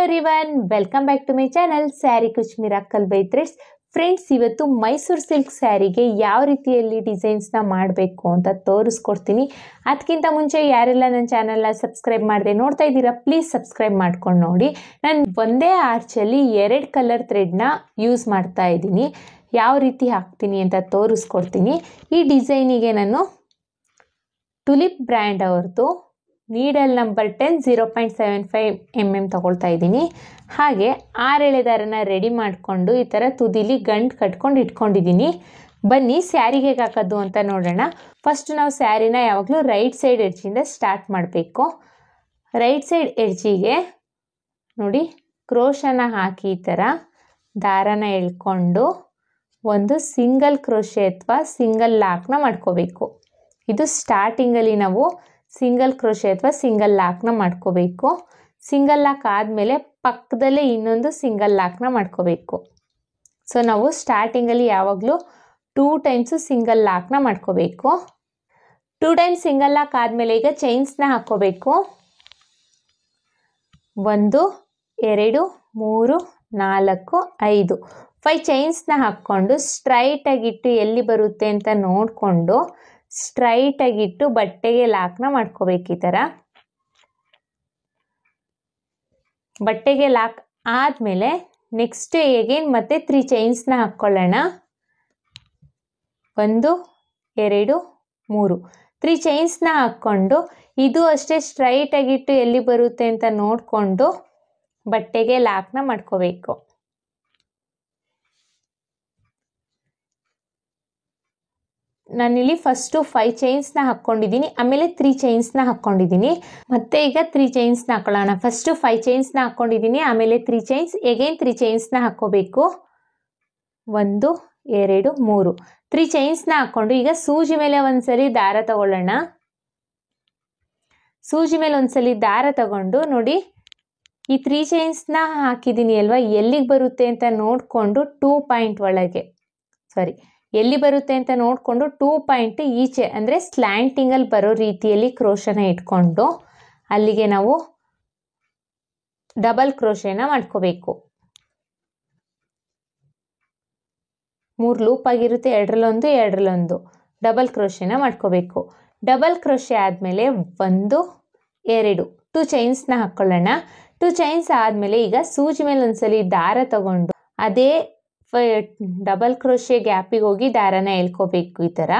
Everyone, welcome back to my channel sari ಕುಚ್ miracle by threads. Friends, ಇವತ್ತು Mysuru silk ಸ್ಯಾರಿಗೆ ಯಾವ ರೀತಿಯಲ್ಲಿ ಡಿಸೈನ್ಸ್ನ ಮಾಡಬೇಕು ಅಂತ ತೋರಿಸ್ಕೊಡ್ತೀನಿ. ಅದಕ್ಕಿಂತ ಮುಂಚೆ ಯಾರೆಲ್ಲ ನನ್ನ ಚಾನಲ್ನ ಸಬ್ಸ್ಕ್ರೈಬ್ ಮಾಡದೆ ನೋಡ್ತಾ ಇದ್ದೀರಾ, ಪ್ಲೀಸ್ ಸಬ್ಸ್ಕ್ರೈಬ್ ಮಾಡ್ಕೊಂಡು ನೋಡಿ. ನಾನು ಒಂದೇ ಆರ್ಚಲ್ಲಿ 2 ಕಲರ್ ಥ್ರೆಡ್ನ ಯೂಸ್ ಮಾಡ್ತಾ ಇದ್ದೀನಿ. ಯಾವ ರೀತಿ ಹಾಕ್ತೀನಿ ಅಂತ ತೋರಿಸ್ಕೊಡ್ತೀನಿ. ಈ ಡಿಸೈನಿಗೆ ನಾನು ಟುಲಿಪ್ ಬ್ರ್ಯಾಂಡ್ ಅವ್ರದ್ದು ನೀಡಲ್ ನಂಬರ್ 10 0.75 mm ತಗೊಳ್ತಾ ಇದ್ದೀನಿ. ಹಾಗೆ 6 ಎಳೆ ದಾರನ ರೆಡಿ ಮಾಡಿಕೊಂಡು ಈ ಥರ ತುದಿಲಿ ಗಂಟು ಕಟ್ಕೊಂಡು ಇಟ್ಕೊಂಡಿದ್ದೀನಿ. ಬನ್ನಿ ಸ್ಯಾರಿಗೆ ಹೇಗೆ ಹಾಕೋದು ಅಂತ ನೋಡೋಣ. ಫಸ್ಟ್ ನಾವು ಸ್ಯಾರಿನ ಯಾವಾಗಲೂ ರೈಟ್ ಸೈಡ್ ಎಡ್ಜಿಂದ ಸ್ಟಾರ್ಟ್ ಮಾಡಬೇಕು. ರೈಟ್ ಸೈಡ್ ಎಡ್ಜಿಗೆ ನೋಡಿ ಕ್ರೋಶನ ಹಾಕಿ ಈ ಥರ ದಾರನ ಎಳ್ಕೊಂಡು ಒಂದು ಸಿಂಗಲ್ ಕ್ರೋಶೆ ಅಥವಾ ಸಿಂಗಲ್ ಲಾಕ್ನ ಮಾಡ್ಕೋಬೇಕು. ಇದು ಸ್ಟಾರ್ಟಿಂಗಲ್ಲಿ ನಾವು ಸಿಂಗಲ್ ಕ್ರೋಶೆ ಅಥವಾ ಸಿಂಗಲ್ ಲಾಕ್ನ ಮಾಡ್ಕೋಬೇಕು. ಸಿಂಗಲ್ ಲಾಕ್ ಆದಮೇಲೆ ಪಕ್ಕದಲ್ಲೇ ಇನ್ನೊಂದು ಸಿಂಗಲ್ ಲಾಕ್ನ ಮಾಡ್ಕೋಬೇಕು. ಸೊ ನಾವು ಸ್ಟಾರ್ಟಿಂಗಲ್ಲಿ ಯಾವಾಗಲೂ 2 ಟೈಮ್ಸು ಸಿಂಗಲ್ ಲಾಕ್ನ ಮಾಡ್ಕೋಬೇಕು. 2 ಟೈಮ್ಸ್ ಸಿಂಗಲ್ ಲಾಕ್ ಆದಮೇಲೆ ಈಗ ಚೈನ್ಸ್ನ ಹಾಕ್ಕೋಬೇಕು. 1 2 3 4 5 5 ಚೈನ್ಸ್ನ ಹಾಕ್ಕೊಂಡು ಸ್ಟ್ರೈಟಾಗಿಟ್ಟು ಎಲ್ಲಿ ಬರುತ್ತೆ ಅಂತ ನೋಡಿಕೊಂಡು ಸ್ಟ್ರೈಟಾಗಿಟ್ಟು ಬಟ್ಟೆಗೆ ಲಾಕ್ನ ಮಾಡ್ಕೋಬೇಕು. ಈ ಥರ ಬಟ್ಟೆಗೆ ಲಾಕ್ ಆದಮೇಲೆ ನೆಕ್ಸ್ಟ್ ಎಗೇನ್ ಮತ್ತೆ 3 ಚೈನ್ಸ್ನ ಹಾಕ್ಕೊಳ್ಳೋಣ. 1 2 3 3 ಚೈನ್ಸ್ನ ಹಾಕ್ಕೊಂಡು ಇದು ಅಷ್ಟೇ ಸ್ಟ್ರೈಟಾಗಿಟ್ಟು ಎಲ್ಲಿ ಬರುತ್ತೆ ಅಂತ ನೋಡಿಕೊಂಡು ಬಟ್ಟೆಗೆ ಲಾಕ್ನ ಮಾಡ್ಕೋಬೇಕು. ನಾನಿಲ್ಲಿ ಫಸ್ಟು 5 ಚೈನ್ಸ್ನ ಹಾಕ್ಕೊಂಡಿದ್ದೀನಿ, ಆಮೇಲೆ 3 ಚೈನ್ಸ್ನ ಹಾಕ್ಕೊಂಡಿದ್ದೀನಿ. ಮತ್ತೆ ಈಗ 3 ಚೈನ್ಸ್ನ ಹಾಕೊಳ್ಳೋಣ. ಫಸ್ಟು 5 ಚೈನ್ಸ್ನ ಹಾಕ್ಕೊಂಡಿದ್ದೀನಿ, ಆಮೇಲೆ 3 ಚೈನ್ಸ್, ಎಗೇನ್ 3 ಚೈನ್ಸ್ನ ಹಾಕ್ಕೋಬೇಕು. 1 2 3 3 ಚೈನ್ಸ್ನ ಹಾಕ್ಕೊಂಡು ಈಗ ಸೂಜಿ ಮೇಲೆ ಒಂದ್ಸಲಿ ದಾರ ತಗೊಳ್ಳೋಣ. ಸೂಜಿ ಮೇಲೆ ಒಂದ್ಸಲಿ ದಾರ ತಗೊಂಡು ನೋಡಿ ಈ 3 ಚೈನ್ಸ್ನ ಹಾಕಿದ್ದೀನಿ ಅಲ್ವಾ, ಎಲ್ಲಿಗೆ ಬರುತ್ತೆ ಅಂತ ನೋಡಿಕೊಂಡು 2 ಪಾಯಿಂಟ್ ಒಳಗೆ ಎಲ್ಲಿ ಬರುತ್ತೆ ಅಂತ ನೋಡಿಕೊಂಡು 2 ಪಾಯಿಂಟ್ ಈಚೆ ಅಂದರೆ ಸ್ಲ್ಯಾಂಟಿಂಗಲ್ಲಿ ಬರೋ ರೀತಿಯಲ್ಲಿ ಕ್ರೋಶನ ಇಟ್ಕೊಂಡು ಅಲ್ಲಿಗೆ ನಾವು ಡಬಲ್ ಕ್ರೋಶೆನ ಮಾಡ್ಕೋಬೇಕು. 3 ಲೂಪ್ ಆಗಿರುತ್ತೆ, 2ರಲ್ಲಿ 2ರಲ್ಲಿ ಡಬಲ್ ಕ್ರೋಶೆನ ಮಾಡ್ಕೋಬೇಕು. ಡಬಲ್ ಕ್ರೋಶೆ ಆದಮೇಲೆ 1 2 ಚೈನ್ಸ್ನ ಹಾಕ್ಕೊಳ್ಳೋಣ. 2 ಚೈನ್ಸ್ ಆದಮೇಲೆ ಈಗ ಸೂಜಿ ಮೇಲೆ ಒಂದ್ಸಲಿ ದಾರ ತಗೊಂಡು ಅದೇ ಡಬಲ್ ಕ್ರೋಶೆ ಗ್ಯಾಪಿಗೆ ಹೋಗಿ ದಾರನ ಎಳ್ಕೋಬೇಕು. ಈ ಥರ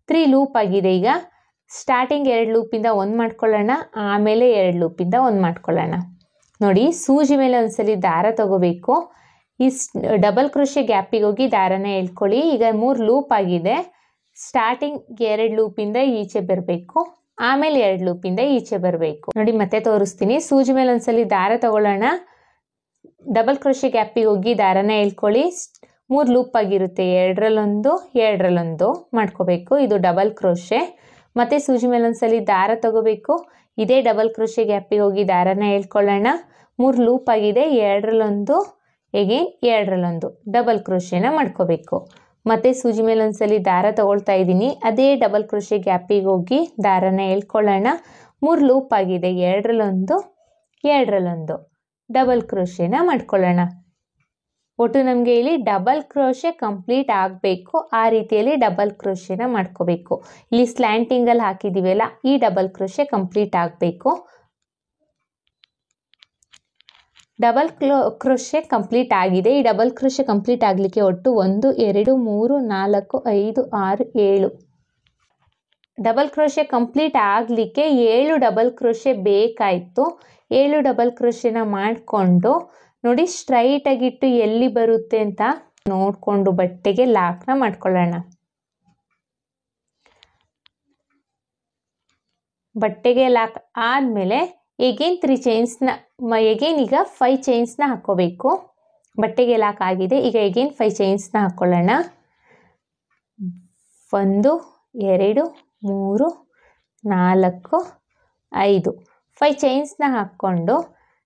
3 ಲೂಪ್ ಆಗಿದೆ. ಈಗ ಸ್ಟಾರ್ಟಿಂಗ್ 2 ಲೂಪಿಂದ 1 ಮಾಡ್ಕೊಳ್ಳೋಣ, ಆಮೇಲೆ 2 ಲೂಪಿಂದ 1 ಮಾಡ್ಕೊಳ್ಳೋಣ. ನೋಡಿ ಸೂಜಿ ಮೇಲೆ ಒಂದ್ಸಲಿ ದಾರ ತಗೋಬೇಕು. ಈ ಡಬಲ್ ಕ್ರೋಶೆ ಗ್ಯಾಪಿಗೆ ಹೋಗಿ ದಾರನ ಎಳ್ಕೊಳ್ಳಿ. ಈಗ 3 ಲೂಪ್ ಆಗಿದೆ. ಸ್ಟಾರ್ಟಿಂಗ್ 2 ಲೂಪಿಂದ ಈಚೆ ಬರಬೇಕು, ಆಮೇಲೆ 2 ಲೂಪಿಂದ ಈಚೆ ಬರಬೇಕು. ನೋಡಿ ಮತ್ತೆ ತೋರಿಸ್ತೀನಿ. ಸೂಜಿ ಮೇಲೆ ಒಂದ್ಸಲಿ ದಾರ ತಗೊಳ್ಳೋಣ, ಡಬಲ್ ಕ್ರೋಶೆ ಗ್ಯಾಪಿಗೆ ಹೋಗಿ ದಾರನ ಎಳ್ಕೊಳ್ಳಿ. 3 ಲೂಪ್ ಆಗಿರುತ್ತೆ, 2ರಲ್ಲಿ 2ರಲ್ಲಿ ಮಾಡ್ಕೋಬೇಕು. ಇದು ಡಬಲ್ ಕ್ರೋಶೆ. ಮತ್ತೆ ಸೂಜಿ ಮೇಲೆ ಒಂದ್ಸಲಿ ದಾರ ತಗೋಬೇಕು. ಇದೇ ಡಬಲ್ ಕ್ರೋಶೆ ಗ್ಯಾಪಿಗೆ ಹೋಗಿ ದಾರನ ಎಳ್ಕೊಳ್ಳೋಣ. 3 ಲೂಪ್ ಆಗಿದೆ, 2ರಲ್ಲಿ ಎಗೇನ್ 2ರಲ್ಲಿ ಡಬಲ್ ಕ್ರೋಶೆನ ಮಾಡ್ಕೋಬೇಕು. ಮತ್ತೆ ಸೂಜಿ ಮೇಲೆ ಒಂದ್ಸಲಿ ದಾರ ತಗೊಳ್ತಾ ಇದ್ದೀನಿ, ಅದೇ ಡಬಲ್ ಕ್ರೋಶೆ ಗ್ಯಾಪಿಗೆ ಹೋಗಿ ದಾರನ ಎಳ್ಕೊಳ್ಳೋಣ. 3 ಲೂಪ್ ಆಗಿದೆ, 2ರಲ್ಲಿ 2ರಲ್ಲಿ ಡಬಲ್ ಕ್ರೋಶೆನ ಮಾಡ್ಕೊಳ್ಳೋಣ. ಒಟ್ಟು ನಮಗೆ ಇಲ್ಲಿ ಡಬಲ್ ಕ್ರೋಶೆ ಕಂಪ್ಲೀಟ್ ಆಗಬೇಕು. ಆ ರೀತಿಯಲ್ಲಿ ಡಬಲ್ ಕ್ರೋಶೆನ ಮಾಡ್ಕೋಬೇಕು. ಇಲ್ಲಿ ಸ್ಲ್ಯಾಂಟಿಂಗಲ್ಲಿ ಹಾಕಿದ್ದೀವಲ್ಲ, ಈ ಡಬಲ್ ಕ್ರೋಶೆ ಕಂಪ್ಲೀಟ್ ಆಗಬೇಕು. ಡಬಲ್ ಕ್ರೋಶೆ ಕಂಪ್ಲೀಟ್ ಆಗಿದೆ. ಈ ಡಬಲ್ ಕ್ರೋಶೆ ಕಂಪ್ಲೀಟ್ ಆಗಲಿಕ್ಕೆ ಒಟ್ಟು 1 2 3 4 5 6 7 ಡಬಲ್ ಕ್ರೋಶೆ ಕಂಪ್ಲೀಟ್ ಆಗಲಿಕ್ಕೆ 7 ಡಬಲ್ ಕ್ರೋಶೆ ಬೇಕಾಯಿತು. 7 ಡಬಲ್ ಕ್ರೋಶೆನ ಮಾಡಿಕೊಂಡು ನೋಡಿ ಸ್ಟ್ರೈಟಾಗಿಟ್ಟು ಎಲ್ಲಿ ಬರುತ್ತೆ ಅಂತ ನೋಡಿಕೊಂಡು ಬಟ್ಟೆಗೆ ಲಾಕ್ನ ಮಾಡ್ಕೊಳ್ಳೋಣ. ಬಟ್ಟೆಗೆ ಲಾಕ್ ಆದಮೇಲೆ ಎಗೇನ್ 3 ಚೈನ್ಸ್ನ ಎಗೇನ್ ಈಗ 5 ಚೈನ್ಸ್ನ ಹಾಕ್ಕೋಬೇಕು. ಬಟ್ಟೆಗೆ ಲಾಕ್ ಆಗಿದೆ. ಈಗ ಎಗೇನ್ 5 ಚೈನ್ಸ್ನ ಹಾಕ್ಕೊಳ್ಳೋಣ. 1 2 3 4 5 5 ಚೈನ್ಸ್ನ ಹಾಕ್ಕೊಂಡು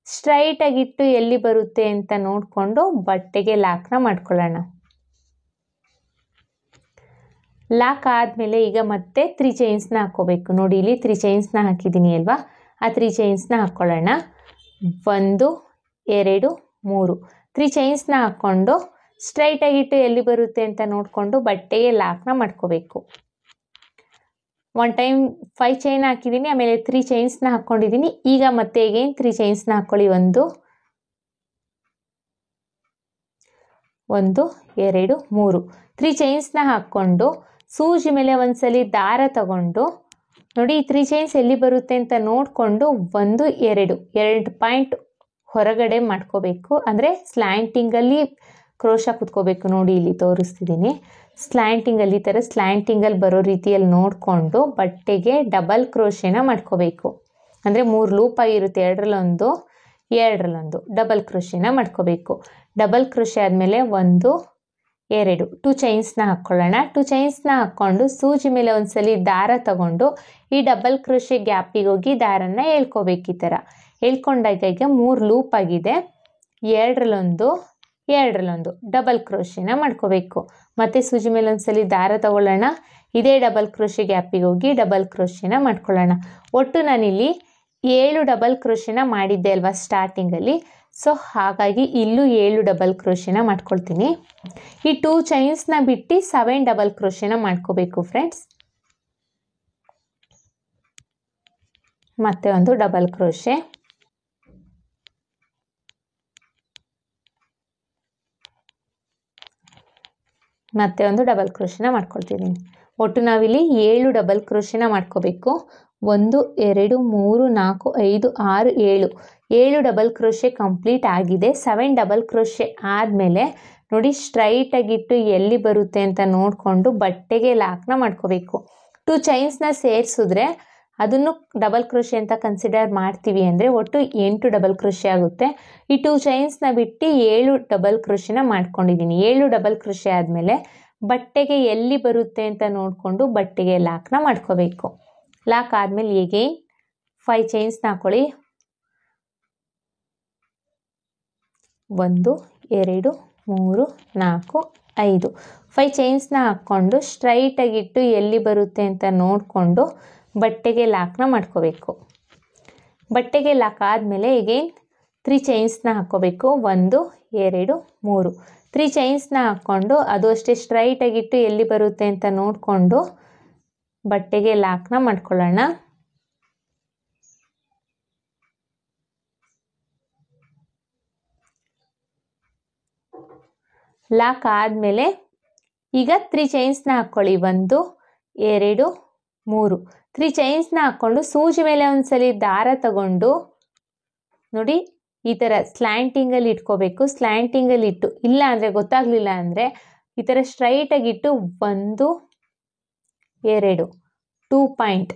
ಸ್ಟ್ರೈಟಾಗಿಟ್ಟು ಎಲ್ಲಿ ಬರುತ್ತೆ ಅಂತ ನೋಡಿಕೊಂಡು ಬಟ್ಟೆಗೆ ಲಾಕ್ನ ಮಾಡ್ಕೊಳ್ಳೋಣ. ಲಾಕ್ ಆದಮೇಲೆ ಈಗ ಮತ್ತೆ 3 ಚೈನ್ಸ್ನ ಹಾಕ್ಕೋಬೇಕು. ನೋಡಿ ಇಲ್ಲಿ 3 ಚೈನ್ಸ್ನ ಹಾಕಿದ್ದೀನಿ ಅಲ್ವಾ, ಆ 3 ಚೈನ್ಸ್ನ ಹಾಕ್ಕೊಳ್ಳೋಣ. 1 2 3 3 ಚೈನ್ಸ್ನ ಹಾಕ್ಕೊಂಡು ಸ್ಟ್ರೈಟಾಗಿಟ್ಟು ಎಲ್ಲಿ ಬರುತ್ತೆ ಅಂತ ನೋಡಿಕೊಂಡು ಬಟ್ಟೆಗೆ ಲಾಕ್ನ ಮಾಡ್ಕೋಬೇಕು. ಒನ್ ಟೈಮ್ 5 ಚೈನ್ ಹಾಕಿದ್ದೀನಿ, ಆಮೇಲೆ 3 ಚೈನ್ಸ್ನ ಹಾಕ್ಕೊಂಡಿದ್ದೀನಿ. ಈಗ ಮತ್ತೆ ಅಗೇನ್ 3 ಚೈನ್ಸ್ನ ಹಾಕ್ಕೊಳ್ಳಿ. 1 2 3 3 ಚೈನ್ಸ್ನ ಹಾಕ್ಕೊಂಡು ಸೂಜಿ ಮೇಲೆ ಒಂದ್ಸಲಿ ದಾರ ತಗೊಂಡು ನೋಡಿ 3 ಚೈನ್ಸ್ ಎಲ್ಲಿ ಬರುತ್ತೆ ಅಂತ ನೋಡಿಕೊಂಡು 1 2 ಪಾಯಿಂಟ್ ಹೊರಗಡೆ ಮಾಡ್ಕೋಬೇಕು. ಅಂದರೆ ಸ್ಲ್ಯಾಂಟಿಂಗಲ್ಲಿ ಕ್ರೋಶ ಕುತ್ಕೋಬೇಕು. ನೋಡಿ ಇಲ್ಲಿ ತೋರಿಸ್ತಿದ್ದೀನಿ. ಸ್ಲ್ಯಾಂಟಿಂಗಲ್ಲಿ ಈ ಥರ ಸ್ಲ್ಯಾಂಟಿಂಗಲ್ಲಿ ಬರೋ ರೀತಿಯಲ್ಲಿ ನೋಡಿಕೊಂಡು ಬಟ್ಟೆಗೆ ಡಬಲ್ ಕ್ರೋಶೆನ ಮಾಡ್ಕೋಬೇಕು. ಅಂದರೆ 3 ಲೂಪ್ ಆಗಿರುತ್ತೆ, 2 ಡಬಲ್ ಕ್ರೋಶೆನ ಮಾಡ್ಕೋಬೇಕು. ಡಬಲ್ ಕ್ರೋಶೆ ಆದಮೇಲೆ 1 2 ಚೈನ್ಸ್ನ ಹಾಕ್ಕೊಳ್ಳೋಣ. 2 ಚೈನ್ಸ್ನ ಹಾಕ್ಕೊಂಡು ಸೂಜಿ ಮೇಲೆ ಒಂದ್ಸಲಿ ದಾರ ತಗೊಂಡು ಈ ಡಬಲ್ ಕ್ರೋಶೆ ಗ್ಯಾಪಿಗೆ ಹೋಗಿ ದಾರನ ಎಳ್ಕೋಬೇಕು. ಈ ಥರ ಎಳ್ಕೊಂಡಾಗ ಈಗ 3 ಲೂಪ್ ಆಗಿದೆ. 2 ಡಬಲ್ ಕ್ರೋಶೆನ ಮಾಡ್ಕೋಬೇಕು. ಮತ್ತೆ ಸೂಜಿ ಮೇಲೆ ಒಂದ್ಸಲಿ ದಾರ ತಗೊಳ್ಳೋಣ. ಇದೇ ಡಬಲ್ ಕ್ರೋಶೆ ಗ್ಯಾಪಿಗೆ ಹೋಗಿ ಡಬಲ್ ಕ್ರೋಶೆನ ಮಾಡ್ಕೊಳ್ಳೋಣ. ಒಟ್ಟು ನಾನಿಲ್ಲಿ 7 ಡಬಲ್ ಕ್ರೋಶೆನ ಮಾಡಿದ್ದೆ ಅಲ್ವಾ ಸ್ಟಾರ್ಟಿಂಗಲ್ಲಿ. ಸೊ ಹಾಗಾಗಿ ಇಲ್ಲೂ 7 ಡಬಲ್ ಕ್ರೋಶೆನ ಮಾಡ್ಕೊಳ್ತೀನಿ. ಈ 2 ಚೈನ್ಸ್ನ ಬಿಟ್ಟು 7 ಡಬಲ್ ಕ್ರೋಶೆನ ಮಾಡ್ಕೋಬೇಕು ಫ್ರೆಂಡ್ಸ್. ಮತ್ತೆ ಒಂದು ಡಬಲ್ ಕ್ರೋಶೆ, ಮತ್ತೆ ಒಂದು ಡಬಲ್ ಕ್ರೋಶೆನ ಮಾಡ್ಕೊಳ್ತಿದ್ದೀನಿ. ಒಟ್ಟು ನಾವಿಲ್ಲಿ 7 ಡಬಲ್ ಕ್ರೋಶೆನ ಮಾಡ್ಕೋಬೇಕು. 1 2 3 4 5 6 7 ಡಬಲ್ ಕ್ರೋಶೆ ಕಂಪ್ಲೀಟ್ ಆಗಿದೆ. 7 ಡಬಲ್ ಕ್ರೋಶೆ ಆದಮೇಲೆ ನೋಡಿ ಸ್ಟ್ರೈಟಾಗಿಟ್ಟು ಎಲ್ಲಿ ಬರುತ್ತೆ ಅಂತ ನೋಡಿಕೊಂಡು ಬಟ್ಟೆಗೆ ಲಾಕ್ನ ಮಾಡ್ಕೋಬೇಕು. 2 ಚೈನ್ಸ್ನ ಸೇರಿಸಿದ್ರೆ ಅದನ್ನು ಡಬಲ್ ಕ್ರೋಶೆ ಅಂತ ಕನ್ಸಿಡರ್ ಮಾಡ್ತೀವಿ. ಅಂದರೆ ಒಟ್ಟು 8 ಡಬಲ್ ಕ್ರೋಶೆ ಆಗುತ್ತೆ. ಈ 2 ಚೈನ್ಸ್ನ ಬಿಟ್ಟು 7 ಡಬಲ್ ಕ್ರೋಶೆನ ಮಾಡ್ಕೊಂಡಿದ್ದೀನಿ. 7 ಡಬಲ್ ಕ್ರೋಶೆ ಆದಮೇಲೆ ಬಟ್ಟೆಗೆ ಎಲ್ಲಿ ಬರುತ್ತೆ ಅಂತ ನೋಡಿಕೊಂಡು ಬಟ್ಟೆಗೆ ಲಾಕ್ನ ಮಾಡ್ಕೋಬೇಕು. ಲಾಕ್ ಆದಮೇಲೆ ಎಗೇನ್ 5 ಚೈನ್ಸ್ನ ಹಾಕೊಳ್ಳಿ. 1 2 3 4 5 5 ಚೈನ್ಸ್ನ ಹಾಕ್ಕೊಂಡು ಸ್ಟ್ರೈಟಾಗಿಟ್ಟು ಎಲ್ಲಿ ಬರುತ್ತೆ ಅಂತ ನೋಡಿಕೊಂಡು ಬಟ್ಟೆಗೆ ಲಾಕ್ನ ಮಾಡ್ಕೋಬೇಕು. ಬಟ್ಟೆಗೆ ಲಾಕ್ ಆದಮೇಲೆ ಎಗೇನ್ 3 ಚೈನ್ಸ್ನ ಹಾಕ್ಕೋಬೇಕು. 1 2 3 3 ಚೈನ್ಸ್ನ ಹಾಕ್ಕೊಂಡು ಅದು ಅಷ್ಟೇ ಸ್ಟ್ರೈಟಾಗಿಟ್ಟು ಎಲ್ಲಿ ಬರುತ್ತೆ ಅಂತ ನೋಡಿಕೊಂಡು ಬಟ್ಟೆಗೆ ಲಾಕ್ನ ಮಾಡ್ಕೊಳ್ಳೋಣ. ಲಾಕ್ ಆದಮೇಲೆ ಈಗ 3 ಚೈನ್ಸ್ನ ಹಾಕ್ಕೊಳ್ಳಿ. 1 2 3 3 ಚೈನ್ಸ್ನ ಹಾಕ್ಕೊಂಡು ಸೂಜಿ ಮೇಲೆ ಒಂದ್ಸಲಿ ದಾರ ತಗೊಂಡು ನೋಡಿ ಈ ಥರ ಸ್ಲ್ಯಾಂಟಿಂಗಲ್ಲಿ ಇಟ್ಕೋಬೇಕು. ಸ್ಲ್ಯಾಂಟಿಂಗಲ್ಲಿ ಇಟ್ಟು ಇಲ್ಲ ಅಂದರೆ ಗೊತ್ತಾಗಲಿಲ್ಲ ಅಂದರೆ ಈ ಥರ ಸ್ಟ್ರೈಟಾಗಿಟ್ಟು 1 2 2 ಪಾಯಿಂಟ್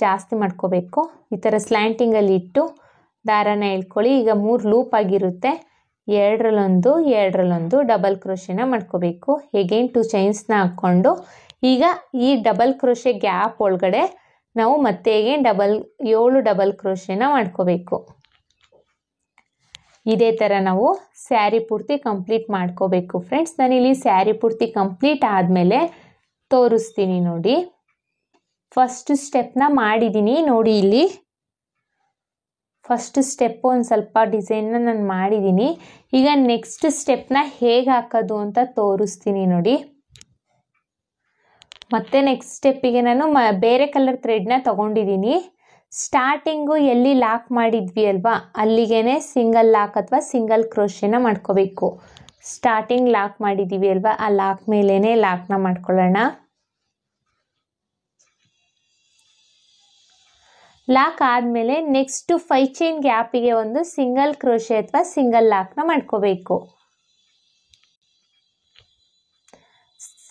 ಜಾಸ್ತಿ ಮಾಡ್ಕೋಬೇಕು. ಈ ಥರ ಸ್ಲ್ಯಾಂಟಿಂಗಲ್ಲಿ ಇಟ್ಟು ದಾರನ ಎಳ್ಕೊಳ್ಳಿ. ಈಗ 3 ಲೂಪ್ ಆಗಿರುತ್ತೆ. 2 ಡಬಲ್ ಕ್ರೋಶೆನ ಮಾಡ್ಕೋಬೇಕು. ಎಗೇನ್ 2 ಚೈನ್ಸ್ನ ಹಾಕ್ಕೊಂಡು ಈಗ ಈ ಡಬಲ್ ಕ್ರೋಶೆ ಗ್ಯಾಪ್ ಒಳಗಡೆ ನಾವು ಮತ್ತೆ 7 ಡಬಲ್ ಕ್ರೋಶೆನ ಮಾಡ್ಕೋಬೇಕು. ಇದೇ ಥರ ನಾವು ಸ್ಯಾರಿ ಪೂರ್ತಿ ಕಂಪ್ಲೀಟ್ ಮಾಡ್ಕೋಬೇಕು ಫ್ರೆಂಡ್ಸ್. ನಾನಿಲ್ಲಿ ಸ್ಯಾರಿ ಪೂರ್ತಿ ಕಂಪ್ಲೀಟ್ ಆದಮೇಲೆ ತೋರಿಸ್ತೀನಿ ನೋಡಿ. ಫಸ್ಟ್ ಸ್ಟೆಪ್ನ ಮಾಡಿದ್ದೀನಿ ನೋಡಿ. ಇಲ್ಲಿ ಫಸ್ಟ್ ಸ್ಟೆಪ್ಪು ಒಂದು ಸ್ವಲ್ಪ ಡಿಸೈನ್ನ ನಾನು ಮಾಡಿದ್ದೀನಿ. ಈಗ ನೆಕ್ಸ್ಟ್ ಸ್ಟೆಪ್ನ ಹೇಗೆ ಹಾಕೋದು ಅಂತ ತೋರಿಸ್ತೀನಿ ನೋಡಿ. ಮತ್ತೆ ನೆಕ್ಸ್ಟ್ ಸ್ಟೆಪ್ಪಿಗೆ ನಾನು ಬೇರೆ ಕಲರ್ ಥ್ರೆಡ್ನ ತೊಗೊಂಡಿದ್ದೀನಿ. ಸ್ಟಾರ್ಟಿಂಗು ಎಲ್ಲಿ ಲಾಕ್ ಮಾಡಿದ್ವಿ ಅಲ್ವಾ ಅಲ್ಲಿಗೆ ಸಿಂಗಲ್ ಲಾಕ್ ಅಥವಾ ಸಿಂಗಲ್ ಕ್ರೋಶೆನ ಮಾಡ್ಕೋಬೇಕು. ಸ್ಟಾರ್ಟಿಂಗ್ ಲಾಕ್ ಮಾಡಿದ್ದೀವಿ ಅಲ್ವಾ ಆ ಲಾಕ್ ಮೇಲೇ ಲಾಕ್ನ ಮಾಡ್ಕೊಳ್ಳೋಣ. ಲಾಕ್ ಆದಮೇಲೆ ನೆಕ್ಸ್ಟ್ 5 ಚೈನ್ ಗ್ಯಾಪಿಗೆ ಒಂದು ಸಿಂಗಲ್ ಕ್ರೋಶೆ ಅಥವಾ ಸಿಂಗಲ್ ಲಾಕ್ನ ಮಾಡ್ಕೋಬೇಕು.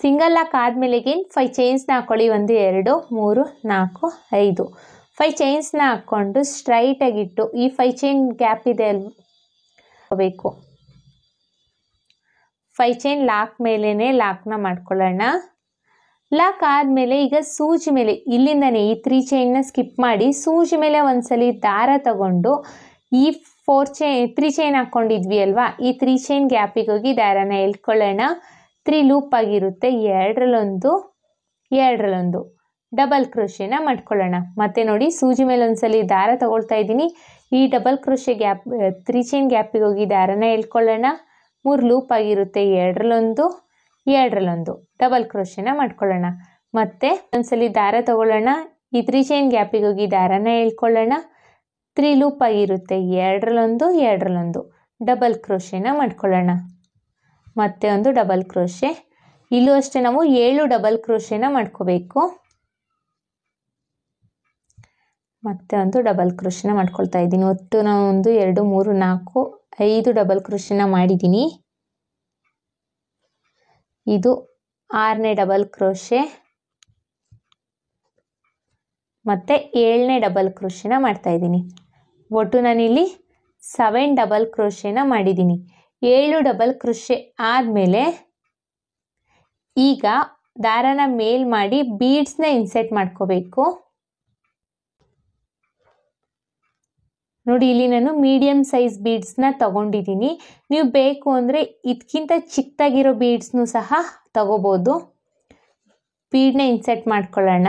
ಸಿಂಗಲ್ ಲಾಕ್ ಆದಮೇಲೆ 5 ಚೈನ್ಸ್ನ ಹಾಕೊಳ್ಳಿ. 1 2 3 4 5 5 ಚೈನ್ಸ್ನ ಹಾಕ್ಕೊಂಡು ಸ್ಟ್ರೈಟಾಗಿಟ್ಟು ಈ 5 ಚೈನ್ ಗ್ಯಾಪ್ ಇದೆ ಅಲ್ಬೇಕು 5 ಚೈನ್ ಲಾಕ್ ಮೇಲೇ ಲಾಕ್ನ ಮಾಡ್ಕೊಳ್ಳೋಣ. ಲಾಕ್ ಆದಮೇಲೆ ಈಗ ಸೂಜಿ ಮೇಲೆ ಇಲ್ಲಿಂದನೇ ಈ 3 ಚೈನ್ನ ಸ್ಕಿಪ್ ಮಾಡಿ ಸೂಜಿ ಮೇಲೆ ಒಂದ್ಸಲಿ ದಾರ ತಗೊಂಡು ಈ 3 ಚೈನ್ ಹಾಕ್ಕೊಂಡಿದ್ವಿ ಅಲ್ವಾ ಈ 3 ಚೈನ್ ಗ್ಯಾಪಿಗೆ ಹೋಗಿ ದಾರನ ಎಳ್ಕೊಳ್ಳೋಣ. 3 ಲೂಪ್ ಆಗಿರುತ್ತೆ. 2 ಡಬಲ್ ಕ್ರೋಶೆನ ಮಾಡ್ಕೊಳ್ಳೋಣ. ಮತ್ತೆ ನೋಡಿ ಸೂಜಿ ಮೇಲೆ ಒಂದ್ಸಲಿ ದಾರ ತಗೊಳ್ತಾ ಇದ್ದೀನಿ. ಈ ಡಬಲ್ ಕ್ರೋಶೆ ಗ್ಯಾಪ್ 3 ಚೈನ್ ಗ್ಯಾಪಿಗೆ ಹೋಗಿ ದಾರನ ಎಳ್ಕೊಳ್ಳೋಣ. 3 ಲೂಪ್ ಆಗಿರುತ್ತೆ, ಎರಡರಲ್ಲೊಂದು ಎರಡರಲ್ಲೊಂದು ಡಬಲ್ ಕ್ರೋಶೆನ ಮಾಡ್ಕೊಳ್ಳೋಣ. ಮತ್ತೆ ಒಂದ್ಸಲಿ ದಾರ ತಗೊಳ್ಳೋಣ, ಈ 3 ಚೈನ್ ಗ್ಯಾಪಿಗೆ ಹೋಗಿ ದಾರನ ಎಳ್ಕೊಳ್ಳೋಣ. 3 ಲೂಪ್ ಆಗಿರುತ್ತೆ, ಎರಡರಲ್ಲೊಂದು ಎರಡರಲ್ಲೊಂದು ಡಬಲ್ ಕ್ರೋಶೆನ ಮಾಡ್ಕೊಳ್ಳೋಣ. ಮತ್ತೆ ಒಂದು ಡಬಲ್ ಕ್ರೋಶೆ. ಇಲ್ಲೂ ಅಷ್ಟೇ ನಾವು 7 ಡಬಲ್ ಕ್ರೋಶೆನ ಮಾಡ್ಕೋಬೇಕು. ಮತ್ತೆ ಒಂದು ಡಬಲ್ ಕ್ರೋಶೆನ ಮಾಡ್ಕೊಳ್ತಾ ಇದ್ದೀನಿ. ಒಟ್ಟು ನಾವು 1 2 3 4 5 ಡಬಲ್ ಕ್ರೋಶೆನ ಮಾಡಿದ್ದೀನಿ. ಇದು 6ನೇ ಡಬಲ್ ಕ್ರೋಶೆ. ಮತ್ತೆ 7ನೇ ಡಬಲ್ ಕ್ರೋಶೆನ ಮಾಡ್ತಾ ಇದ್ದೀನಿ. ಒಟ್ಟು ನಾನಿಲ್ಲಿ 7 ಡಬಲ್ ಕ್ರೋಶೆನ ಮಾಡಿದ್ದೀನಿ. 7 ಡಬಲ್ ಕ್ರೋಶೆ ಆದಮೇಲೆ ಈಗ ದಾರನ ಮೇಲ್ ಮಾಡಿ ಬೀಡ್ಸ್ನ ಇನ್ಸೆಟ್ ಮಾಡ್ಕೋಬೇಕು. ನೋಡಿ, ಇಲ್ಲಿ ನಾನು ಮೀಡಿಯಂ ಸೈಜ್ ಬೀಡ್ಸ್ನ ತಗೊಂಡಿದ್ದೀನಿ. ನೀವು ಬೇಕು ಅಂದರೆ ಇದಕ್ಕಿಂತ ಚಿಕ್ಕದಾಗಿರೋ ಬೀಡ್ಸ್ನು ಸಹ ತಗೋಬೋದು. ಬೀಡ್ನ ಇನ್ಸೆಟ್ ಮಾಡ್ಕೊಳ್ಳೋಣ.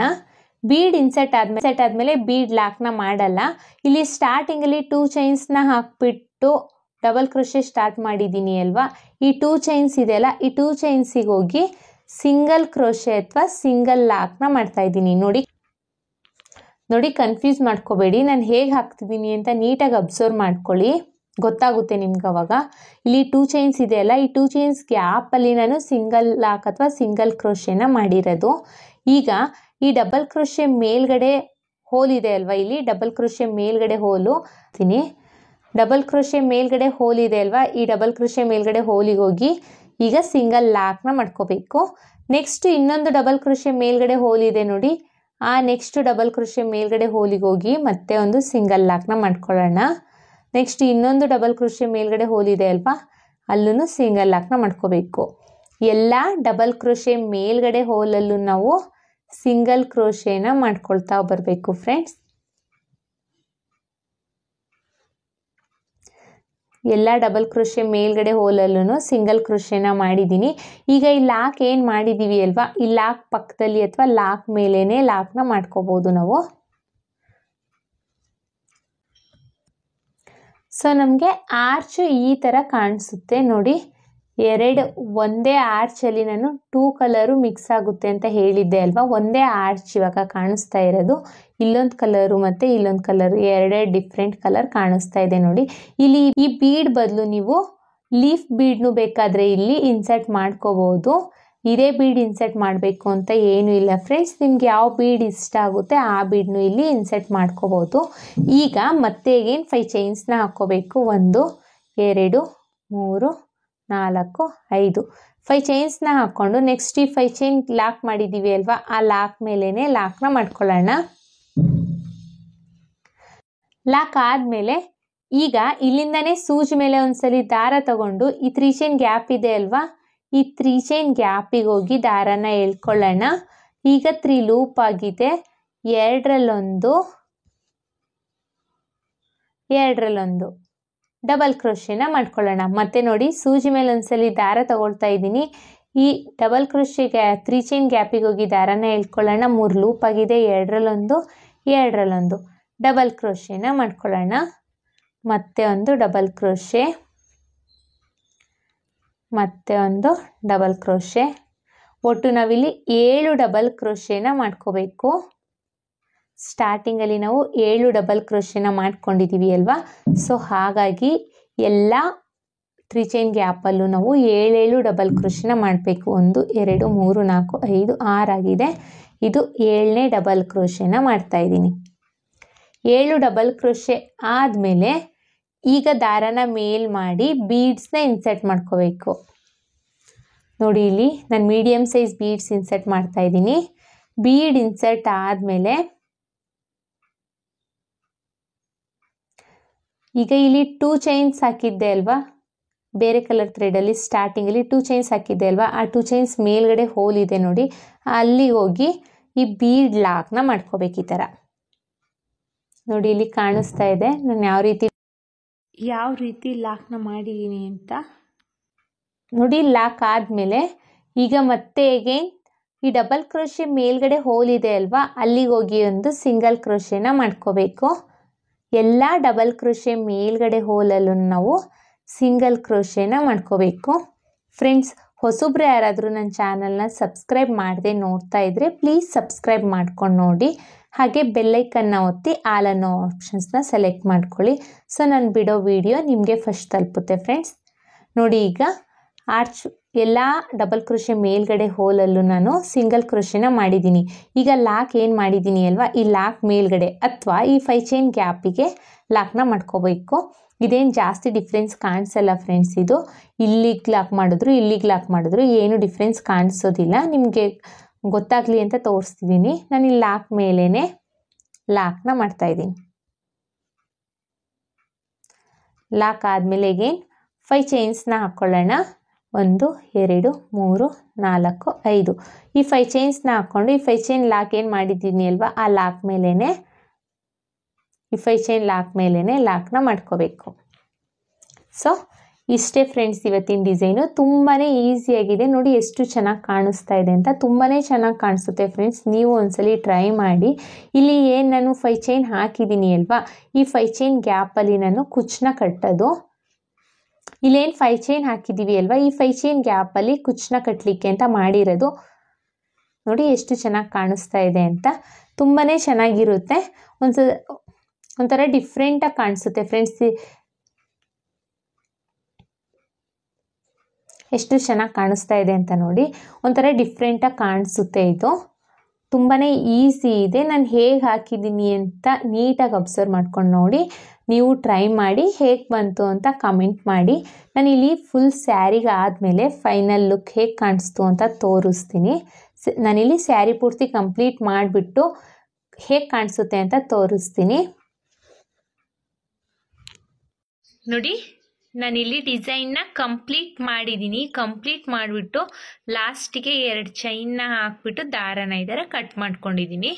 ಬೀಡ್ ಇನ್ಸೆಟ್ ಆದಮೇಲೆ ಬೀಡ್ ಲಾಕ್ನ ಮಾಡಲ್ಲ. ಇಲ್ಲಿ ಸ್ಟಾರ್ಟಿಂಗಲ್ಲಿ 2 ಚೈನ್ಸ್ನ ಹಾಕ್ಬಿಟ್ಟು ಡಬಲ್ ಕ್ರೋಶೆ ಸ್ಟಾರ್ಟ್ ಮಾಡಿದ್ದೀನಿ ಅಲ್ವಾ. ಈ 2 ಚೈನ್ಸ್ ಇದೆಯಲ್ಲ, ಈ 2 ಚೈನ್ಸಿಗೆ ಹೋಗಿ ಸಿಂಗಲ್ ಕ್ರೋಶೆ ಅಥವಾ ಸಿಂಗಲ್ ಲಾಕ್ನ ಮಾಡ್ತಾ ಇದ್ದೀನಿ. ನೋಡಿ ಕನ್ಫ್ಯೂಸ್ ಮಾಡ್ಕೋಬೇಡಿ, ನಾನು ಹೇಗೆ ಹಾಕ್ತಿದ್ದೀನಿ ಅಂತ ನೀಟಾಗಿ ಅಬ್ಸರ್ವ್ ಮಾಡ್ಕೊಳ್ಳಿ, ಗೊತ್ತಾಗುತ್ತೆ ನಿಮ್ಗೆ ಅವಾಗ. ಇಲ್ಲಿ 2 ಚೈನ್ಸ್ ಇದೆಯಲ್ಲ, ಈ 2 ಚೈನ್ಸ್ ಗ್ಯಾಪಲ್ಲಿ ನಾನು ಸಿಂಗಲ್ ಲಾಕ್ ಅಥವಾ ಸಿಂಗಲ್ ಕ್ರೋಶೆನ ಮಾಡಿರೋದು. ಈಗ ಈ ಡಬಲ್ ಕ್ರೋಶೆ ಮೇಲ್ಗಡೆ ಹೋಲ್ ಇದೆ ಅಲ್ವಾ, ಇಲ್ಲಿ ಡಬಲ್ ಕ್ರೋಶೆ ಮೇಲ್ಗಡೆ ಹೋಲು ಡಬಲ್ ಕ್ರೋಶೆ ಮೇಲ್ಗಡೆ ಹೋಲ್ ಇದೆ ಅಲ್ವಾ, ಈ ಡಬಲ್ ಕ್ರೋಶೆ ಮೇಲ್ಗಡೆ ಹೋಲಿಗೆ ಹೋಗಿ ಈಗ ಸಿಂಗಲ್ ಲಾಕ್ನ ಮಾಡ್ಕೋಬೇಕು. ನೆಕ್ಸ್ಟ್ ಇನ್ನೊಂದು ಡಬಲ್ ಕ್ರೋಶೆ ಮೇಲ್ಗಡೆ ಹೋಲ್ ಇದೆ ನೋಡಿ, ಆ ನೆಕ್ಸ್ಟ್ ಡಬಲ್ ಕ್ರೋಶೆ ಮೇಲ್ಗಡೆ ಹೋಲಿಗೆ ಹೋಗಿ ಮತ್ತೆ ಒಂದು ಸಿಂಗಲ್ ಲಾಕ್ನ ಮಾಡ್ಕೊಳ್ಳೋಣ. ನೆಕ್ಸ್ಟ್ ಇನ್ನೊಂದು ಡಬಲ್ ಕ್ರೋಶೆ ಮೇಲ್ಗಡೆ ಹೋಲ್ ಇದೆ ಅಲ್ವಾ, ಅಲ್ಲೂ ಸಿಂಗಲ್ ಲಾಕ್ನ ಮಾಡ್ಕೋಬೇಕು. ಎಲ್ಲ ಡಬಲ್ ಕ್ರೋಶೆ ಮೇಲ್ಗಡೆ ಹೋಲಲ್ಲೂ ನಾವು ಸಿಂಗಲ್ ಕ್ರೋಶೆನ ಮಾಡ್ಕೊಳ್ತಾ ಬರಬೇಕು ಫ್ರೆಂಡ್ಸ್. ಎಲ್ಲ ಡಬಲ್ ಕ್ರೋಶೆ ಮೇಲ್ಗಡೆ ಹೋಲಲ್ಲೂ ಸಿಂಗಲ್ ಕ್ರೋಶೆನ ಮಾಡಿದ್ದೀನಿ. ಈಗ ಈ ಲಾಕ್ ಏನು ಮಾಡಿದ್ದೀವಿ ಅಲ್ವಾ, ಈ ಲಾಕ್ ಪಕ್ಕದಲ್ಲಿ ಅಥವಾ ಲಾಕ್ ಮೇಲೇನೆ ಲಾಕ್ನ ಮಾಡ್ಕೋಬೋದು ನಾವು. ಸೊ ನಮಗೆ ಆರ್ಚ್ ಈ ಥರ ಕಾಣಿಸುತ್ತೆ ನೋಡಿ. ಒಂದೇ ಆರ್ಚಲ್ಲಿ ನಾನು 2 ಕಲರು ಮಿಕ್ಸ್ ಆಗುತ್ತೆ ಅಂತ ಹೇಳಿದ್ದೆ ಅಲ್ವಾ. ಒಂದೇ ಆರ್ಚ್ ಇವಾಗ ಕಾಣಿಸ್ತಾ ಇರೋದು. ಇಲ್ಲೊಂದು ಕಲರು ಮತ್ತು ಇಲ್ಲೊಂದು ಕಲರು, ಎರಡೆರಡು ಡಿಫ್ರೆಂಟ್ ಕಲರ್ ಕಾಣಿಸ್ತಾ ಇದೆ ನೋಡಿ. ಇಲ್ಲಿ ಈ ಬೀಡ್ ಬದಲು ನೀವು ಲೀಫ್ ಬೀಡ್ನು ಬೇಕಾದರೆ ಇಲ್ಲಿ ಇನ್ಸರ್ಟ್ ಮಾಡ್ಕೋಬೋದು. ಇದೇ ಬೀಡ್ ಇನ್ಸರ್ಟ್ ಮಾಡಬೇಕು ಅಂತ ಏನೂ ಇಲ್ಲ ಫ್ರೆಂಡ್ಸ್. ನಿಮ್ಗೆ ಯಾವ ಬೀಡ್ ಇಷ್ಟ ಆಗುತ್ತೆ ಆ ಬೀಡ್ನು ಇಲ್ಲಿ ಇನ್ಸರ್ಟ್ ಮಾಡ್ಕೋಬೋದು. ಈಗ ಮತ್ತೆ ಅಗೇನ್ 5 ಚೈನ್ಸ್ನ ಹಾಕ್ಕೋಬೇಕು. 1 2 3 4 5 5 ಚೈನ್ಸ್ನ ಹಾಕ್ಕೊಂಡು ನೆಕ್ಸ್ಟ್ ಈ 5 ಚೈನ್ ಲಾಕ್ ಮಾಡಿದ್ದೀವಿ ಅಲ್ವಾ, ಆ ಲಾಕ್ ಮೇಲೇ ಲಾಕ್ನ ಮಾಡ್ಕೊಳ್ಳೋಣ. ಲಾಕ್ ಆದಮೇಲೆ ಈಗ ಇಲ್ಲಿಂದನೇ ಸೂಜಿ ಮೇಲೆ ಒಂದ್ಸಲಿ ದಾರ ತಗೊಂಡು ಈ 3 ಚೈನ್ ಗ್ಯಾಪ್ ಇದೆ ಅಲ್ವಾ, ಈ 3 ಚೈನ್ ಗ್ಯಾಪಿಗೆ ಹೋಗಿ ದಾರನ ಎಳ್ಕೊಳ್ಳೋಣ. ಈಗ 3 ಲೂಪ್ ಆಗಿದೆ, ಎರಡರಲ್ಲೊಂದು ಡಬಲ್ ಕ್ರೋಶೆನ ಮಾಡ್ಕೊಳ್ಳೋಣ. ಮತ್ತೆ ನೋಡಿ ಸೂಜಿ ಮೇಲೆ ಒಂದ್ಸಲಿ ದಾರ ತಗೊಳ್ತಾ ಇದ್ದೀನಿ. ಈ ಡಬಲ್ ಕ್ರೋಶೆಗೆ 3 ಚೈನ್ ಗ್ಯಾಪಿಗೆ ಹೋಗಿ ದಾರನ ಎಳ್ಕೊಳ್ಳೋಣ. 3 ಲೂಪ್ ಆಗಿದೆ, ಎರಡರಲ್ಲೊಂದು ಡಬಲ್ ಕ್ರೋಶೆನ ಮಾಡ್ಕೊಳ್ಳೋಣ. ಮತ್ತೆ ಒಂದು ಡಬಲ್ ಕ್ರೋಶೆ, ಮತ್ತೆ ಒಂದು ಡಬಲ್ ಕ್ರೋಶೆ. ಒಟ್ಟು ನಾವಿಲ್ಲಿ 7 ಡಬಲ್ ಕ್ರೋಶೆನ ಮಾಡ್ಕೋಬೇಕು. ಸ್ಟಾರ್ಟಿಂಗಲ್ಲಿ ನಾವು 7 ಡಬಲ್ ಕ್ರೋಶೆನ ಮಾಡ್ಕೊಂಡಿದ್ದೀವಿ ಅಲ್ವಾ. ಸೊ ಹಾಗಾಗಿ ಎಲ್ಲ 3 ಚೈನ್ ಗ್ಯಾಪಲ್ಲೂ ನಾವು 7 ಡಬಲ್ ಕ್ರೋಶೆನ ಮಾಡಬೇಕು. 1 2 3 4 5 6 ಆಗಿದೆ. ಇದು 7ನೇ ಡಬಲ್ ಕ್ರೋಶೆನ ಮಾಡ್ತಾ ಇದ್ದೀನಿ. 7 ಡಬಲ್ ಕ್ರೋಶೆ ಆದಮೇಲೆ ಈಗ ದಾರನ ಮೇಲ್ ಮಾಡಿ ಬೀಡ್ಸ್ನ ಇನ್ಸರ್ಟ್ ಮಾಡ್ಕೋಬೇಕು. ನೋಡಿ ಇಲ್ಲಿ ನಾನು ಮೀಡಿಯಮ್ ಸೈಜ್ ಬೀಡ್ಸ್ ಇನ್ಸರ್ಟ್ ಮಾಡ್ತಾ ಇದ್ದೀನಿ. ಬೀಡ್ ಇನ್ಸರ್ಟ್ ಆದಮೇಲೆ ಈಗ ಇಲ್ಲಿ 2 ಚೈನ್ಸ್ ಹಾಕಿದ್ದೆ ಅಲ್ವಾ, ಬೇರೆ ಕಲರ್ ಥ್ರೆಡಲ್ಲಿ ಸ್ಟಾರ್ಟಿಂಗಲ್ಲಿ 2 ಚೈನ್ಸ್ ಹಾಕಿದ್ದೆ ಅಲ್ವಾ, ಆ 2 ಚೈನ್ಸ್ ಮೇಲ್ಗಡೆ ಹೋಲ್ ಇದೆ ನೋಡಿ, ಅಲ್ಲಿ ಹೋಗಿ ಈ ಬೀಡ್ ಲಾಕ್ನ ಮಾಡ್ಕೋಬೇಕು. ಈ ಥರ ನೋಡಿ ಇಲ್ಲಿ ಕಾಣಿಸ್ತಾ ಇದೆ ನಾನು ಯಾವ ರೀತಿ ಲಾಕ್ನ ಮಾಡಿದ್ದೀನಿ ಅಂತ ನೋಡಿ. ಲಾಕ್ ಆದಮೇಲೆ ಈಗ ಮತ್ತೆ ಅಗೇನ್ ಈ ಡಬಲ್ ಕ್ರೋಶೆ ಮೇಲ್ಗಡೆ ಹೋಲ್ ಇದೆ ಅಲ್ವಾ, ಅಲ್ಲಿಗೆ ಹೋಗಿ ಒಂದು ಸಿಂಗಲ್ ಕ್ರೋಶೆನ ಮಾಡ್ಕೋಬೇಕು. ಎಲ್ಲ ಡಬಲ್ ಕ್ರೋಶೆ ಮೇಲ್ಗಡೆ ಹೋಲಲ್ಲೂ ನಾವು ಸಿಂಗಲ್ ಕ್ರೋಶೆನ ಮಾಡ್ಕೋಬೇಕು. ಫ್ರೆಂಡ್ಸ್, ಹೊಸಬ್ರು ಯಾರಾದರೂ ನನ್ನ ಚಾನಲ್ನ ಸಬ್ಸ್ಕ್ರೈಬ್ ಮಾಡದೆ ನೋಡ್ತಾ ಇದ್ದರೆ ಪ್ಲೀಸ್ ಸಬ್ಸ್ಕ್ರೈಬ್ ಮಾಡ್ಕೊಂಡು ನೋಡಿ. ಹಾಗೆ ಬೆಲ್ಲೈಕನ್ನ ಒತ್ತಿ ಆಲ್ ಅನ್ನೋ ಆಪ್ಷನ್ಸ್ನ ಸೆಲೆಕ್ಟ್ ಮಾಡ್ಕೊಳ್ಳಿ. ಸೊ ನಾನು ಬಿಡೋ ವಿಡಿಯೋ ನಿಮಗೆ ಫಸ್ಟ್ ತಲುಪುತ್ತೆ. ಫ್ರೆಂಡ್ಸ್ ನೋಡಿ, ಈಗ ಆರ್ಚ್ ಎಲ್ಲ ಡಬಲ್ ಕ್ರೋಶೆ ಮೇಲ್ಗಡೆ ಹೋಲಲ್ಲೂ ನಾನು ಸಿಂಗಲ್ ಕ್ರೋಶೆನ ಮಾಡಿದ್ದೀನಿ. ಈಗ ಲಾಕ್ ಏನು ಮಾಡಿದ್ದೀನಿ ಅಲ್ವಾ, ಈ ಲಾಕ್ ಮೇಲ್ಗಡೆ ಅಥವಾ ಈ 5 ಚೈನ್ ಗ್ಯಾಪಿಗೆ ಲಾಕ್ನ ಮಾಡ್ಕೋಬೇಕು. ಇದೇನು ಜಾಸ್ತಿ ಡಿಫ್ರೆನ್ಸ್ ಕಾಣಿಸಲ್ಲ ಫ್ರೆಂಡ್ಸ್. ಇದು ಇಲ್ಲಿಗೆ ಲಾಕ್ ಮಾಡಿದ್ರು ಇಲ್ಲಿಗೆ ಲಾಕ್ ಮಾಡಿದ್ರು ಏನು ಡಿಫ್ರೆನ್ಸ್ ಕಾಣಿಸೋದಿಲ್ಲ. ನಿಮಗೆ ಗೊತ್ತಾಗಲಿ ಅಂತ ತೋರಿಸ್ತಿದ್ದೀನಿ. ನಾನು ಇಲ್ಲಿ ಲಾಕ್ ಮೇಲೇ ಲಾಕ್ನ ಮಾಡ್ತಾಯಿದ್ದೀನಿ. ಲಾಕ್ ಆದಮೇಲೆ ಅಗೇನ್ 5 ಚೈನ್ಸ್ನ ಹಾಕ್ಕೊಳ್ಳೋಣ. 1 2 3 4 5. ಈ 5 ಚೈನ್ಸ್ನ ಹಾಕ್ಕೊಂಡು ಈ 5 ಚೈನ್ ಲಾಕ್ ಏನು ಮಾಡಿದ್ದೀನಿ ಅಲ್ವಾ, ಆ ಲಾಕ್ ಮೇಲೇ ಈ 5 ಚೈನ್ ಲಾಕ್ ಮೇಲೇ ಲಾಕ್ನ ಮಾಡ್ಕೋಬೇಕು. ಸೊ ಇಷ್ಟೇ ಫ್ರೆಂಡ್ಸ್ ಇವತ್ತಿನ ಡಿಸೈನು. ತುಂಬಾ ಈಸಿಯಾಗಿದೆ. ನೋಡಿ ಎಷ್ಟು ಚೆನ್ನಾಗಿ ಕಾಣಿಸ್ತಾ ಇದೆ ಅಂತ. ತುಂಬಾ ಚೆನ್ನಾಗಿ ಕಾಣಿಸುತ್ತೆ ಫ್ರೆಂಡ್ಸ್. ನೀವು ಒಂದ್ಸಲಿ ಟ್ರೈ ಮಾಡಿ. ಇಲ್ಲಿ ಏನು ನಾನು 5 ಚೈನ್ ಹಾಕಿದ್ದೀನಿ ಅಲ್ವಾ, ಈ 5 ಚೈನ್ ಗ್ಯಾಪಲ್ಲಿ ನಾನು ಕುಚ್ಚನ್ನ ಕಟ್ಟೋದು. ಇಲ್ಲೇನು 5 ಚೈನ್ ಹಾಕಿದ್ದೀವಿ ಅಲ್ವಾ, ಈ 5 ಚೈನ್ ಗ್ಯಾಪಲ್ಲಿ ಕುಚ್ಚನ್ನ ಕಟ್ಟಲಿಕ್ಕೆ ಅಂತ ಮಾಡಿರೋದು. ನೋಡಿ ಎಷ್ಟು ಚೆನ್ನಾಗಿ ಕಾಣಿಸ್ತಾ ಇದೆ ಅಂತ. ತುಂಬಾ ಚೆನ್ನಾಗಿರುತ್ತೆ. ಒಂಥರ ಡಿಫ್ರೆಂಟಾಗಿ ಕಾಣಿಸುತ್ತೆ ಫ್ರೆಂಡ್ಸ್. ಎಷ್ಟು ಚೆನ್ನಾಗಿ ಕಾಣಿಸ್ತಾ ಇದೆ ಅಂತ ನೋಡಿ. ಒಂಥರ ಡಿಫ್ರೆಂಟಾಗಿ ಕಾಣಿಸುತ್ತೆ. ಇದು ತುಂಬಾ ಈಸಿ ಇದೆ. ನಾನು ಹೇಗೆ ಹಾಕಿದ್ದೀನಿ ಅಂತ ನೀಟಾಗಿ ಅಬ್ಸರ್ವ್ ಮಾಡ್ಕೊಂಡು ನೋಡಿ. ನೀವು ಟ್ರೈ ಮಾಡಿ ಹೇಗೆ ಬಂತು ಅಂತ ಕಮೆಂಟ್ ಮಾಡಿ. ನಾನಿಲ್ಲಿ ಫುಲ್ ಸ್ಯಾರಿಗೆ ಆದಮೇಲೆ ಫೈನಲ್ ಲುಕ್ ಹೇಗೆ ಕಾಣಿಸ್ತು ಅಂತ ತೋರಿಸ್ತೀನಿ. ನಾನಿಲ್ಲಿ ಸ್ಯಾರಿ ಪೂರ್ತಿ ಕಂಪ್ಲೀಟ್ ಮಾಡಿಬಿಟ್ಟು ಹೇಗೆ ಕಾಣಿಸುತ್ತೆ ಅಂತ ತೋರಿಸ್ತೀನಿ. ನೋಡಿ, ನಾನಿಲ್ಲಿ ಡಿಸೈನ್ನ ಕಂಪ್ಲೀಟ್ ಮಾಡಿದ್ದೀನಿ. ಕಂಪ್ಲೀಟ್ ಮಾಡಿಬಿಟ್ಟು ಲಾಸ್ಟಿಗೆ 2 ಚೈನ್ನ ಹಾಕ್ಬಿಟ್ಟು ದಾರನ ಇದರ ಕಟ್ ಮಾಡ್ಕೊಂಡಿದ್ದೀನಿ.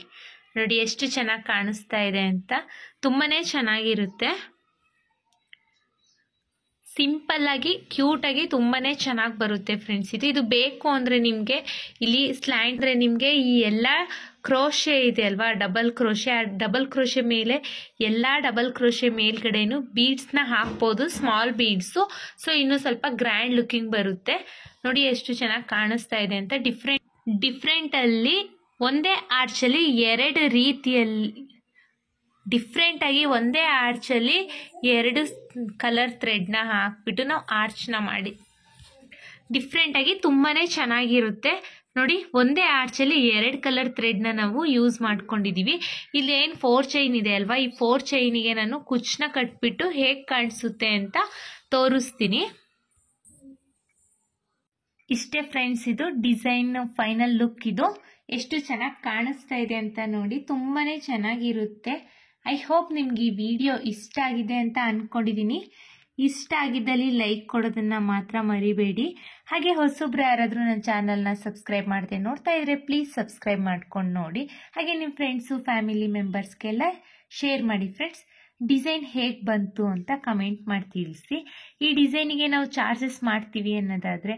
ನೋಡಿ ಎಷ್ಟು ಚೆನ್ನಾಗಿ ಕಾಣಿಸ್ತಾ ಇದೆ ಅಂತ. ತುಂಬಾ ಚೆನ್ನಾಗಿರುತ್ತೆ. ಸಿಂಪಲ್ಲಾಗಿ ಕ್ಯೂಟಾಗಿ ತುಂಬಾ ಚೆನ್ನಾಗಿ ಬರುತ್ತೆ ಫ್ರೆಂಡ್ಸ್. ಇದು ಬೇಕು ಅಂದರೆ ನಿಮಗೆ ಇಲ್ಲಿ ಸ್ಲ್ಯಾಂಡ್ರೆ ನಿಮಗೆ ಈ ಎಲ್ಲ ಕ್ರೋಶೆ ಇದೆ ಅಲ್ವಾ, ಡಬಲ್ ಕ್ರೋಶೆ, ಆ ಡಬಲ್ ಕ್ರೋಶೆ ಮೇಲೆ ಎಲ್ಲ ಡಬಲ್ ಕ್ರೋಶೆ ಮೇಲ್ಗಡೆನೂ ಬೀಡ್ಸ್ನ ಹಾಕ್ಬೋದು, ಸ್ಮಾಲ್ ಬೀಡ್ಸು. ಸೊ ಇನ್ನೂ ಸ್ವಲ್ಪ ಗ್ರ್ಯಾಂಡ್ ಲುಕಿಂಗ್ ಬರುತ್ತೆ. ನೋಡಿ ಎಷ್ಟು ಚೆನ್ನಾಗಿ ಕಾಣಿಸ್ತಾ ಇದೆ ಅಂತ. ಡಿಫ್ರೆಂಟಲ್ಲಿ ಒಂದೇ ಆರ್ಚಲ್ಲಿ 2 ರೀತಿಯಲ್ಲಿ ಡಿಫ್ರೆಂಟಾಗಿ ಒಂದೇ ಆರ್ಚಲ್ಲಿ 2 ಕಲರ್ ಥ್ರೆಡ್ನ ಹಾಕ್ಬಿಟ್ಟು ನಾವು ಆರ್ಚ್ನ ಮಾಡಿ ಡಿಫ್ರೆಂಟಾಗಿ ತುಂಬಾ ಚೆನ್ನಾಗಿರುತ್ತೆ. ನೋಡಿ, ಒಂದೇ ಆರ್ಚಲ್ಲಿ 2 ಕಲರ್ ಥ್ರೆಡ್ನ ನಾವು ಯೂಸ್ ಮಾಡ್ಕೊಂಡಿದ್ದೀವಿ. ಇಲ್ಲಿ ಏನು 4 ಚೈನ್ ಇದೆ ಅಲ್ವಾ, ಈ 4 ಚೈನಿಗೆ ನಾನು ಕುಚ್ಚನ್ನ ಕಟ್ಬಿಟ್ಟು ಹೇಗೆ ಕಾಣಿಸುತ್ತೆ ಅಂತ ತೋರಿಸ್ತೀನಿ. ಇಷ್ಟೇ ಫ್ರೆಂಡ್ಸ್, ಇದು ಡಿಸೈನ್ ಫೈನಲ್ ಲುಕ್. ಇದು ಎಷ್ಟು ಚೆನ್ನಾಗಿ ಕಾಣಿಸ್ತಾ ಇದೆ ಅಂತ ನೋಡಿ. ತುಂಬಾ ಚೆನ್ನಾಗಿರುತ್ತೆ. ಐ ಹೋಪ್ ನಿಮ್ಗೆ ಈ ವಿಡಿಯೋ ಇಷ್ಟ ಆಗಿದೆ ಅಂತ ಅಂದ್ಕೊಂಡಿದ್ದೀನಿ. ಇಷ್ಟ ಆಗಿದ್ದಲ್ಲಿ ಲೈಕ್ ಕೊಡೋದನ್ನು ಮಾತ್ರ ಮರಿಬೇಡಿ. ಹಾಗೆ ಹೊಸಬ್ರು ಯಾರಾದರೂ ನನ್ನ ಚಾನಲ್ನ ಸಬ್ಸ್ಕ್ರೈಬ್ ಮಾಡದೆ ನೋಡ್ತಾ ಇದ್ರೆ ಪ್ಲೀಸ್ ಸಬ್ಸ್ಕ್ರೈಬ್ ಮಾಡ್ಕೊಂಡು ನೋಡಿ. ಹಾಗೆ ನಿಮ್ಮ ಫ್ರೆಂಡ್ಸು ಫ್ಯಾಮಿಲಿ ಮೆಂಬರ್ಸ್ಗೆಲ್ಲ ಶೇರ್ ಮಾಡಿ ಫ್ರೆಂಡ್ಸ್. ಡಿಸೈನ್ ಹೇಗೆ ಬಂತು ಅಂತ ಕಮೆಂಟ್ ಮಾಡಿ ತಿಳಿಸಿ. ಈ ಡಿಸೈನಿಗೆ ನಾವು ಚಾರ್ಜಸ್ ಮಾಡ್ತೀವಿ ಅನ್ನೋದಾದರೆ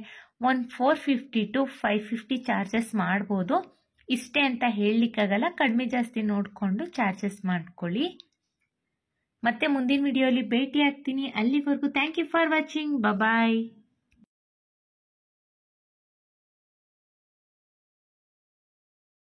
450 to 550 ಚಾರ್ಜಸ್ ಮಾಡ್ಬೋದು. ಇಷ್ಟೇ ಅಂತ ಹೇಳಲಿಕ್ಕಾಗಲ್ಲ, ಕಡಿಮೆ ಜಾಸ್ತಿ ನೋಡಿಕೊಂಡು ಚಾರ್ಜಸ್ ಮಾಡ್ಕೊಳ್ಳಿ. ಮತ್ತೆ ಮುಂದಿನ ವಿಡಿಯೋಲಿ ಭೇಟಿ ಆಗ್ತೀನಿ. ಅಲ್ಲಿವರೆಗೂ thank you for watching. Bye.